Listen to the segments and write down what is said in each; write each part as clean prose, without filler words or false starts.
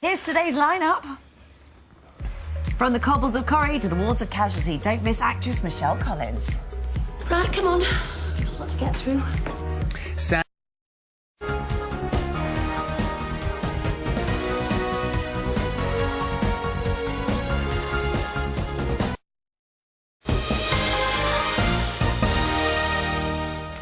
Here's today's lineup. From the cobbles of Corrie to the wards of Casualty, don't miss actress Michelle Collins. Right, come on. Got a lot to get through.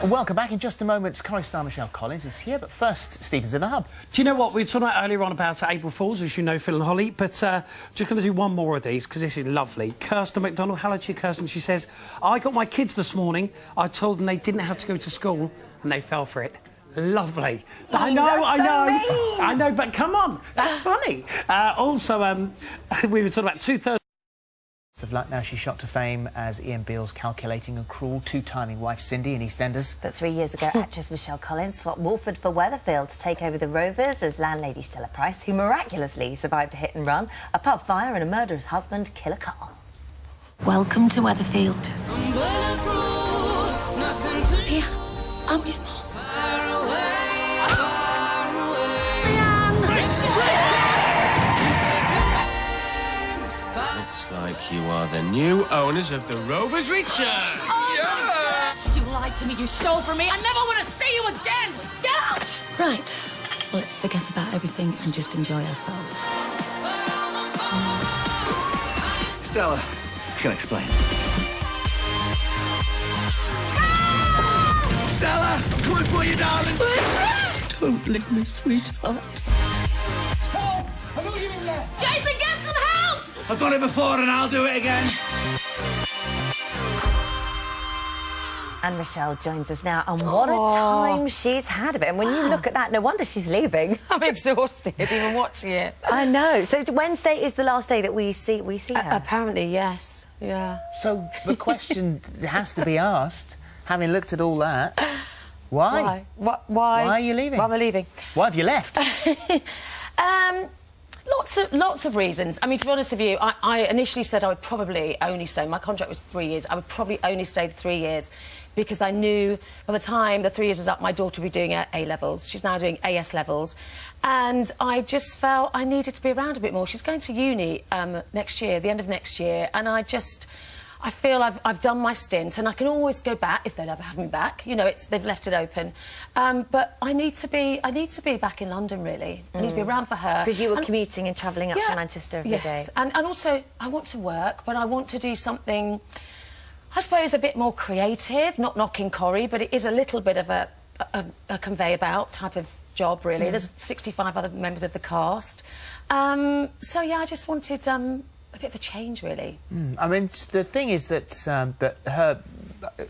Welcome back. In just a moment, Corrie star Michelle Collins is here, but first, Stephen's in the hub. Do you know what? We were talking earlier on about April Fools, as you know, Phil and Holly, but just going to do one more of these, because this is lovely. Kirsten McDonald, hello to you, Kirsten. She says, I got my kids this morning. I told them they didn't have to go to school, and they fell for it. Lovely. Oh, I know, mean. I know, but come on, that's funny. Also, we were talking about 2/3 of luck now. She shot to fame as Ian Beale's calculating and cruel two-timing wife Cindy in EastEnders. But 3 years ago, actress Michelle Collins swapped Walford for Weatherfield to take over the Rovers as landlady Stella Price, who miraculously survived a hit and run, a pub fire and a murderous husband kill a car. Welcome to Weatherfield. Here, I'm your mom. Looks like you are the new owners of the Rovers Return. Oh, yeah. You lied to me, you stole from me. I never want to see you again. Get out! Right. Let's forget about everything and just enjoy ourselves. Stella, I can explain. Stella, I'm coming for you, darling. Don't leave me, sweetheart. Help! I know you're in there. Jason, get some help! I've done it before and I'll do it again. And Michelle joins us now, and what a time she's had of it. And when you look at that, no wonder she's leaving. I'm exhausted even watching it. I know. So Wednesday is the last day that we see her. Apparently, yes. Yeah. So the question has to be asked, having looked at all that, why? Why? Why are you leaving? Why am I leaving? Why have you left? Lots of reasons. I mean, to be honest with you, I initially said I would probably only stay. My contract was 3 years. I would probably only stay the 3 years because I knew by the time the 3 years was up, my daughter would be doing A-levels. She's now doing AS levels. And I just felt I needed to be around a bit more. She's going to uni next year, the end of next year, and I feel I've done my stint, and I can always go back if they'll ever have me back. You know, they've left it open. But I need to be back in London, really. I need to be around for her. Because you were commuting and travelling up to Manchester every day. Yes, and also I want to work, but I want to do something, I suppose, a bit more creative. Not knocking Corrie, but it is a little bit of a conveyor belt type of job, really. There's 65 other members of the cast. So yeah, I just wanted a bit of a change, really. I mean, the thing is that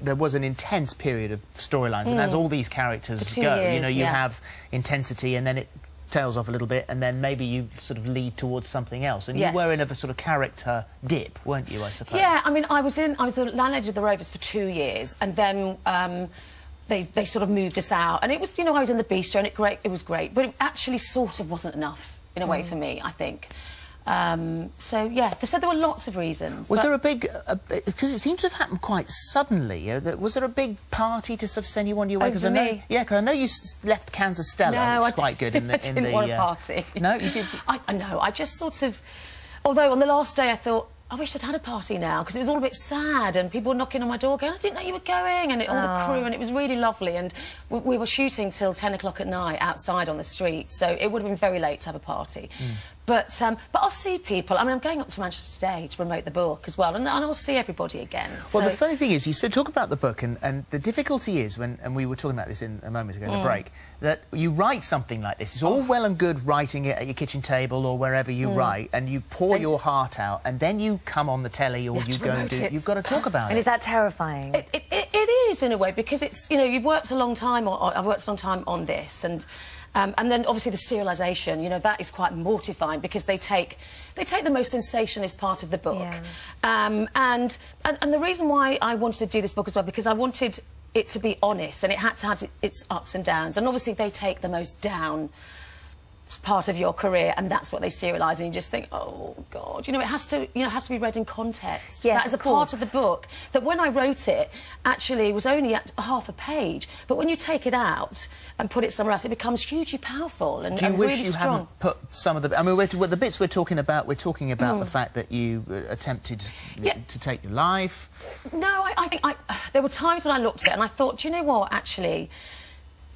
there was an intense period of storylines, and as all these characters go, years, you know, you have intensity, and then it tails off a little bit, and then maybe you sort of lead towards something else. And you were in a sort of character dip, weren't you, I suppose? Yeah, I mean, I was the landlady of the Rovers for 2 years, and then they sort of moved us out, and it was, you know, I was in the bistro, and it was great, but it actually sort of wasn't enough in a way for me, I think. So yeah, so there were lots of reasons. Was there a big, because it seems to have happened quite suddenly, was there a big party to sort of send you on your way? For me? Yeah, because I know you left Kansas Stella, which was quite good in the... I didn't want a party. No, you did? I know, I just sort of... Although on the last day I thought, I wish I'd had a party now, because it was all a bit sad, and people were knocking on my door going, I didn't know you were going, and all the crew, and it was really lovely, and we were shooting till 10 o'clock at night outside on the street, so it would have been very late to have a party. But I'll see people. I mean, I'm going up to Manchester today to promote the book as well, and I'll see everybody again. Well, the funny thing is, you said talk about the book, and the difficulty is, and we were talking about this a moment ago in the break, that you write something like this. It's all well and good writing it at your kitchen table or wherever you write, and you pour your heart out, and then you come on the telly or you go and do... You've got to talk about it. And is that terrifying? It is, in a way, because it's, you know, you've worked a long time, I've worked a long time on this, and then obviously the serialisation, you know, that is quite mortifying because they take the most sensationalist part of the book. Yeah. And the reason why I wanted to do this book as well, because I wanted it to be honest, and it had to have its ups and downs, and obviously they take the most down part of your career, and that's what they serialise, and you just think, oh God, you know, it has to be read in context. Yes, that is a part of the book that when I wrote it actually was only at half a page, but when you take it out and put it somewhere else, it becomes hugely powerful and, Do you wish really you strong. hadn't put some of the... I mean, the bits we're talking about the fact that you attempted to take your life. No, I think there were times when I looked at it and I thought, do you know what, actually,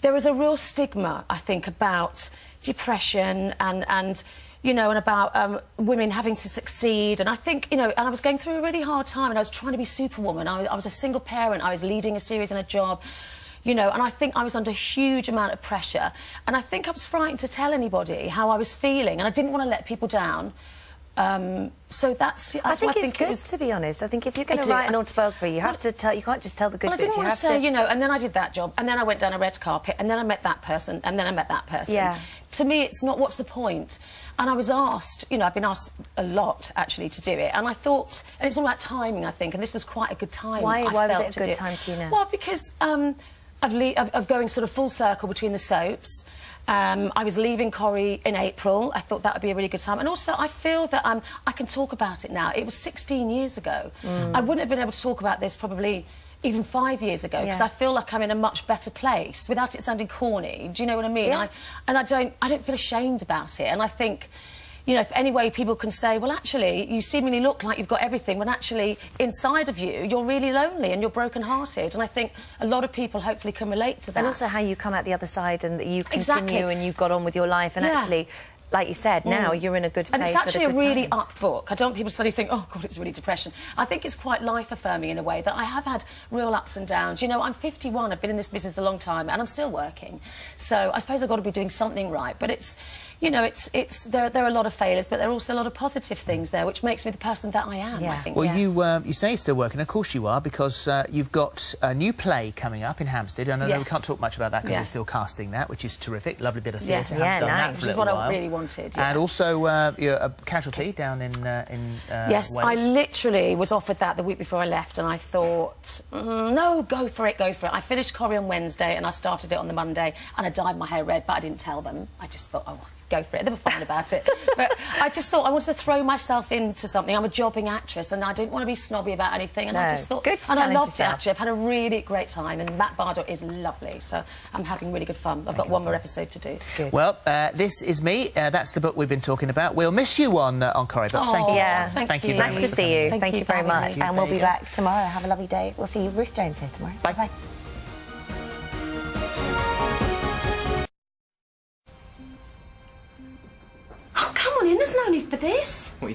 there is a real stigma, I think, about depression and you know, and about women having to succeed. And I think, you know, and I was going through a really hard time and I was trying to be Superwoman. I was a single parent. I was leading a series and a job, you know, and I think I was under a huge amount of pressure. And I think I was frightened to tell anybody how I was feeling, and I didn't want to let people down. So that's I think why I it's think good, it was, to be honest. I think if you're going to write an autobiography, you have to tell. You can't just tell the good well, bits. I didn't want to say, you know, and then I did that job, and then I went down a red carpet, and then I met that person, and then I met that person. Yeah. To me, it's not what's the point. And I was asked, you know, I've been asked a lot, actually, to do it. And I thought, and it's all about timing, I think, and this was quite a good time. Why I was felt it a good time for you now? Well, because of going sort of full circle between the soaps. I was leaving Corrie in April. I thought that would be a really good time. And also, I feel that I can talk about it now. It was 16 years ago. I wouldn't have been able to talk about this probably even 5 years ago, because I feel like I'm in a much better place without it sounding corny. Do you know what I mean? Yeah. I don't feel ashamed about it. And I think, you know, if any way people can say, well, actually, you seemingly look like you've got everything, when actually inside of you, you're really lonely and you're broken-hearted. And I think a lot of people hopefully can relate to that. And also how you come out the other side and that you continue Exactly. and you've got on with your life. And actually, like you said, now you're in a good place. And it's actually a good really time. up book. I don't want people to suddenly think, oh, God, it's really depression. I think it's quite life-affirming in a way that I have had real ups and downs. You know, I'm 51, I've been in this business a long time, and I'm still working. So I suppose I've got to be doing something right. But it's, you know, there are a lot of failures, but there are also a lot of positive things there, which makes me the person that I am, I think. Well, you say you're still working. Of course you are, because you've got a new play coming up in Hampstead. And I know we can't talk much about that because they're still casting that, which is terrific. Lovely bit of theatre. Yeah, done nice. that for a Which is little what while. I really wanted. And also you're a Casualty down in Yes, Wales. I literally was offered that the week before I left, and I thought, no, go for it, go for it. I finished Corrie on Wednesday, and I started it on the Monday, and I dyed my hair red, but I didn't tell them. I just thought, oh, go for it. They were fine about it. But I just thought I wanted to throw myself into something. I'm a jobbing actress, and I didn't want to be snobby about anything. And I just thought, good to and I challenge loved it, yourself. actually. I've had a really great time, and Matt Bardock is lovely, so I'm having really good fun. I've got one more episode to do. Good. Well, This Is Me. That's the book we've been talking about. We'll miss you on Corrie, but thank you. Yeah, thank you. very Nice much to for see coming. you. Thank you very for having much. me. And we'll be There you go. back tomorrow. Have a lovely day. We'll see you. Ruth Jones here tomorrow. Bye. Bye. Oh, come on in. There's no need for this. What, you didn't